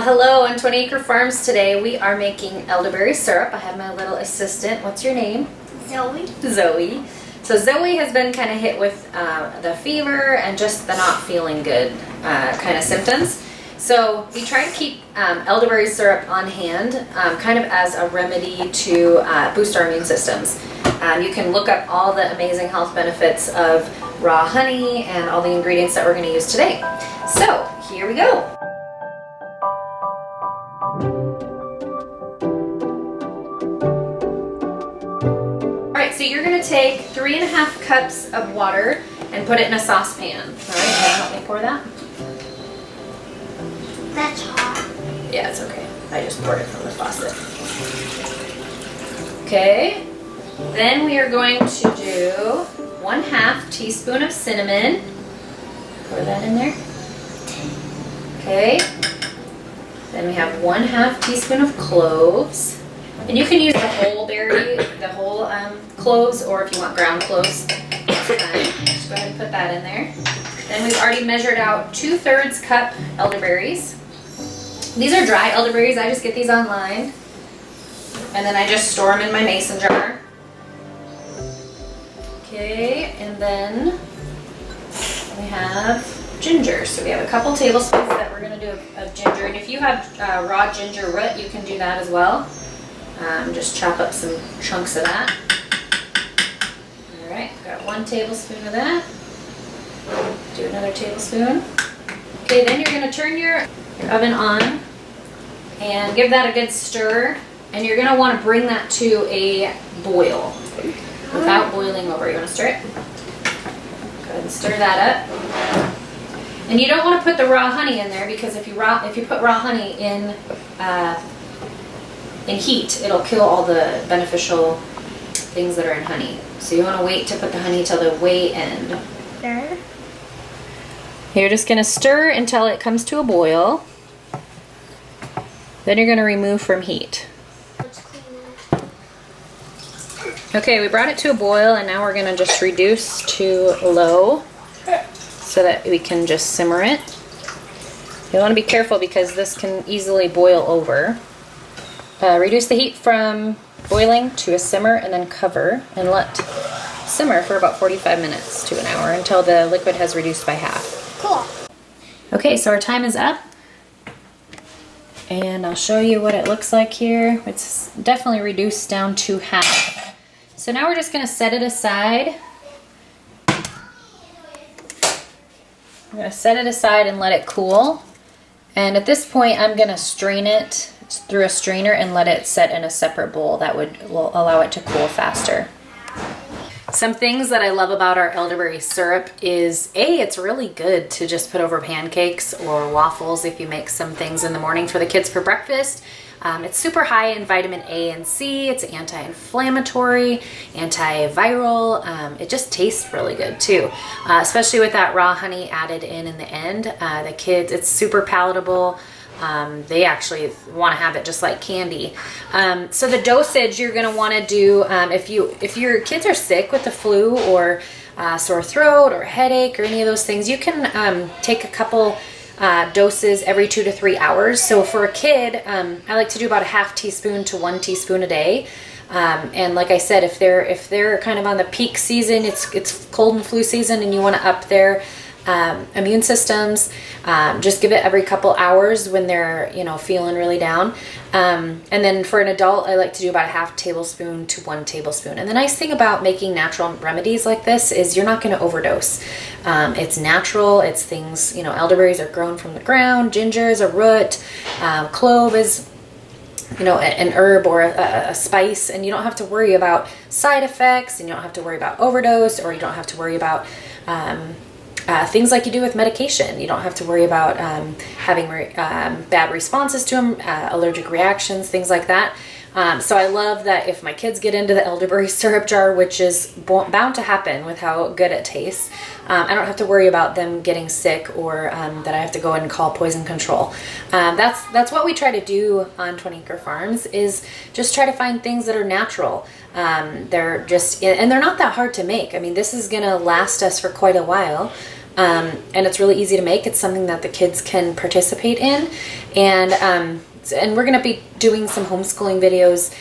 Hello, on 20 Acre Farms today we are making elderberry syrup. I have my little assistant. What's your name? Zoe. Zoe. So Zoe has been kind of hit with the fever and just the not feeling good kind of symptoms. So we try to keep elderberry syrup on hand kind of as a remedy to boost our immune systems. You can look up all the amazing health benefits of raw honey and all the ingredients that we're going to use today. So here we go. So you're going to take 3.5 cups of water and put it in a saucepan. All right, can you help me pour that? That's hot. Yeah, it's okay. I just poured it from the faucet. Okay, then we are going to do 1/2 teaspoon of cinnamon. Pour that in there. Okay, then we have 1/2 teaspoon of cloves. And you can use the whole berry, the whole cloves, or if you want ground cloves, that's fine. Just go ahead and put that in there. Then we've already measured out 2/3 cup elderberries. These are dry elderberries. I just get these online. And then I just store them in my mason jar. Okay, and then we have ginger. So we have a couple tablespoons that we're going to do of ginger. And if you have raw ginger root, you can do that as well. Just chop up some chunks of that. Alright, got 1 tablespoon of that. Do another tablespoon. Okay, then you're going to turn your oven on and give that a good stir. And you're going to want to bring that to a boil without boiling over. You want to stir it? Go ahead and stir that up. And you don't want to put the raw honey in there because if you put raw honey in heat, it'll kill all the beneficial things that are in honey. So you want to wait to put the honey till the way end. Stir. You're just going to stir until it comes to a boil. Then you're going to remove from heat. Okay, we brought it to a boil and now we're going to just reduce to low so that we can just simmer it. You want to be careful because this can easily boil over. Reduce the heat from boiling to a simmer and then cover and let simmer for about 45 minutes to an hour until the liquid has reduced by half. Cool. Okay, so our time is up and I'll show you what it looks like here. It's definitely reduced down to half. So now we're just going to set it aside. I'm going to set it aside and let it cool. And at this point I'm going to strain it through a strainer and let it set in a separate bowl. That will allow it to cool faster. Some things that I love about our elderberry syrup is it's really good to just put over pancakes or waffles if you make some things in the morning for the kids for breakfast. It's super high in vitamin A and C. It's anti-inflammatory, antiviral. It just tastes really good too, especially with that raw honey added in the end. The kids, it's super palatable. They actually want to have it just like candy. So the dosage you're going to want to do, if your kids are sick with the flu or sore throat or headache or any of those things, you can take a couple doses every 2 to 3 hours. So for a kid, I like to do about 1/2 teaspoon to 1 teaspoon a day. And like I said, if they're kind of on the peak season, it's cold and flu season, and you want to up their immune systems, just give it every couple hours when they're feeling really down. And then for an adult, I like to do about 1/2 tablespoon to 1 tablespoon. And the nice thing about making natural remedies like this is you're not going to overdose. It's natural. It's things, elderberries are grown from the ground, ginger is a root, clove is an herb or a spice, and you don't have to worry about side effects, and you don't have to worry about overdose, or you don't have to worry about things like you do with medication. You don't have to worry about having bad responses to them, allergic reactions, things like that. So I love that if my kids get into the elderberry syrup jar, which is bound to happen with how good it tastes, I don't have to worry about them getting sick or that I have to go and call poison control. That's what we try to do on 20 Acre Farms, is just try to find things that are natural. They're not that hard to make. I mean, this is gonna last us for quite a while. and it's really easy to make. It's something that the kids can participate in, and we're going to be doing some homeschooling videos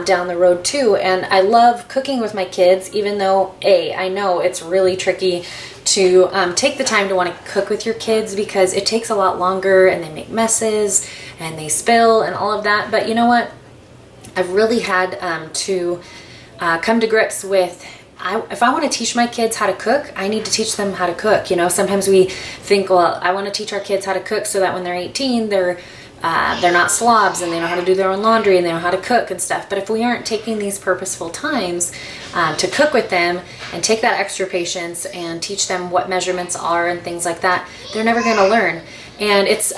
down the road too. And I love cooking with my kids, even though I know it's really tricky to take the time to want to cook with your kids, because it takes a lot longer and they make messes and they spill and all of that. But you know what? I've really had to come to grips with, if I want to teach my kids how to cook, I need to teach them how to cook. You know, sometimes we think, well, I want to teach our kids how to cook so that when they're 18, they're not slobs and they know how to do their own laundry and they know how to cook and stuff. But if we aren't taking these purposeful times to cook with them and take that extra patience and teach them what measurements are and things like that, they're never going to learn. And it's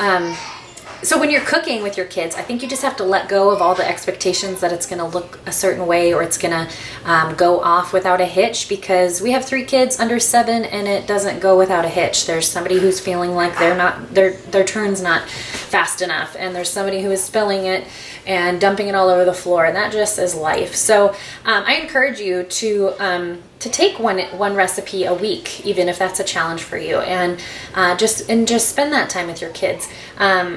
so when you're cooking with your kids, I think you just have to let go of all the expectations that it's going to look a certain way or it's going to go off without a hitch, because we have 3 kids under 7 and it doesn't go without a hitch. There's somebody who's feeling like their turn's not fast enough, and there's somebody who is spilling it and dumping it all over the floor, and that just is life. So I encourage you to take one recipe a week, even if that's a challenge for you, and just spend that time with your kids,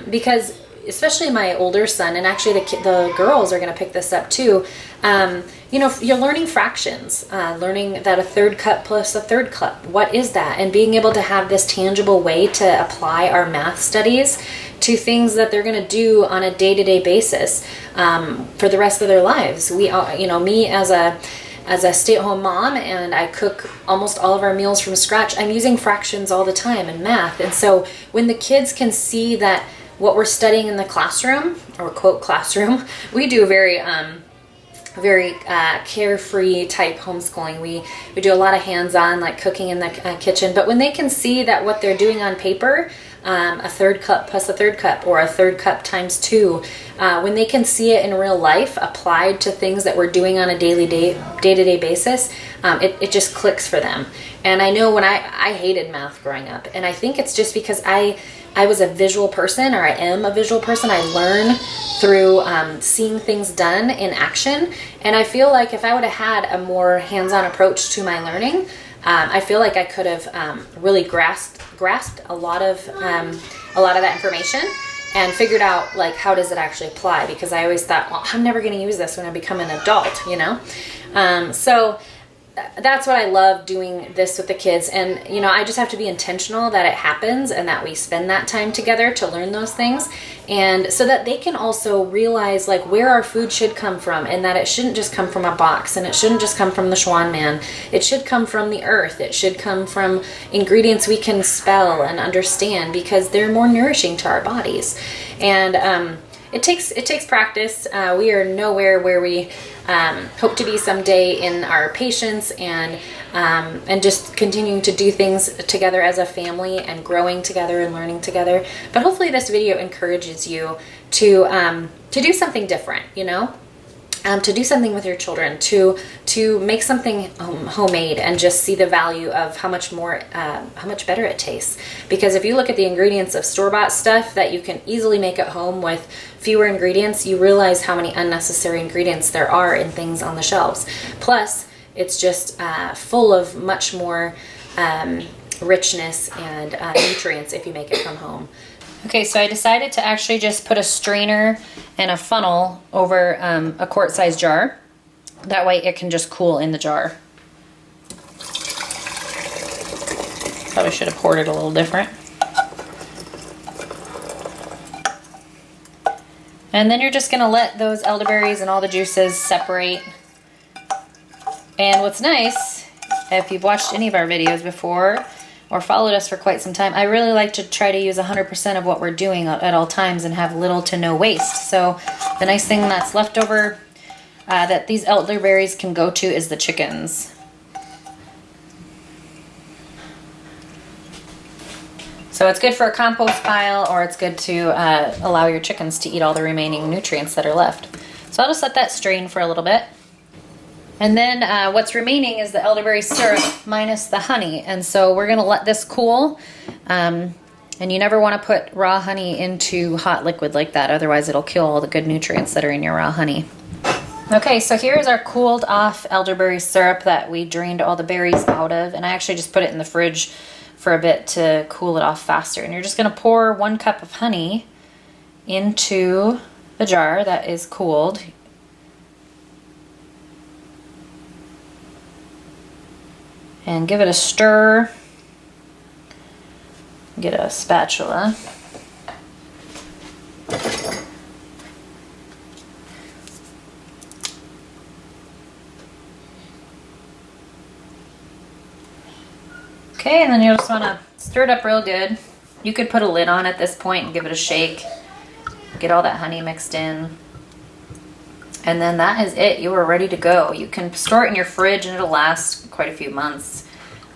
because especially my older son, and actually the girls are going to pick this up too. You know, you're learning fractions, learning that a third cup plus a third cup, what is that? And being able to have this tangible way to apply our math studies to things that they're going to do on a day-to-day basis for the rest of their lives. We, you know, me as a stay-at-home mom, and I cook almost all of our meals from scratch, I'm using fractions all the time in math. And so when the kids can see that what we're studying in the classroom, or quote classroom, we do very carefree type homeschooling. We do a lot of hands-on, like cooking in the kitchen. But when they can see that what they're doing on paper, a third cup plus a third cup, or a third cup times 2, when they can see it in real life applied to things that we're doing on a day-to-day basis, it just clicks for them. And I know when I hated math growing up, and I think it's just because I was a visual person, or I am a visual person. I learn through seeing things done in action. And I feel like if I would have had a more hands-on approach to my learning, I feel like I could have really grasped a lot of that information and figured out, like, how does it actually apply? Because I always thought, well, I'm never going to use this when I become an adult, you know? So that's what I love doing this with the kids. And, you know, I just have to be intentional that it happens and that we spend that time together to learn those things. And so that they can also realize, like, where our food should come from, and that it shouldn't just come from a box, and it shouldn't just come from the Schwan man. It should come from the earth. It should come from ingredients we can spell and understand, because they're more nourishing to our bodies. And it takes practice. We are nowhere where we hope to be someday in our patience and just continuing to do things together as a family and growing together and learning together. But hopefully this video encourages you to do something different, you know? To do something with your children, to make something homemade, and just see the value of how much better it tastes. Because if you look at the ingredients of store-bought stuff that you can easily make at home with fewer ingredients, you realize how many unnecessary ingredients there are in things on the shelves. Plus, it's just full of much more richness and nutrients if you make it from home. Okay, so I decided to actually just put a strainer and a funnel over a quart-sized jar. That way it can just cool in the jar. Probably should have poured it a little different. And then you're just going to let those elderberries and all the juices separate. And what's nice, if you've watched any of our videos before, or followed us for quite some time, I really like to try to use 100% of what we're doing at all times and have little to no waste. So the nice thing that's left over that these elderberries can go to is the chickens. So it's good for a compost pile, or it's good to allow your chickens to eat all the remaining nutrients that are left. So I'll just let that strain for a little bit. And then what's remaining is the elderberry syrup minus the honey. And so we're going to let this cool. And you never want to put raw honey into hot liquid like that. Otherwise, it'll kill all the good nutrients that are in your raw honey. Okay, so here's our cooled off elderberry syrup that we drained all the berries out of. And I actually just put it in the fridge for a bit to cool it off faster. And you're just gonna pour 1 cup of honey into the jar that is cooled. And give it a stir. Get a spatula. Okay, and then you'll just want to stir it up real good. You could put a lid on at this point and give it a shake. Get all that honey mixed in. And then that is it. You are ready to go. You can store it in your fridge and it'll last quite a few months.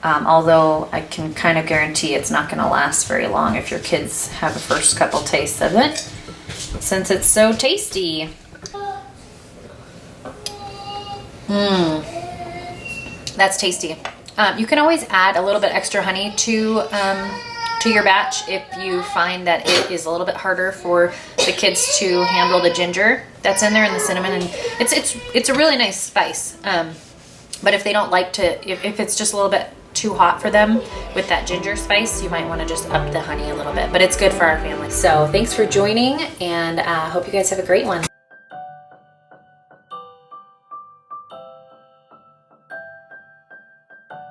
Although I can kind of guarantee it's not going to last very long if your kids have the first couple tastes of it, since it's so tasty. That's tasty. You can always add a little bit extra honey to your batch if you find that it is a little bit harder for the kids to handle the ginger that's in there and the cinnamon, and it's a really nice spice. But if they don't like to, if it's just a little bit too hot for them with that ginger spice, you might want to just up the honey a little bit, but it's good for our family. So thanks for joining, and hope you guys have a great one.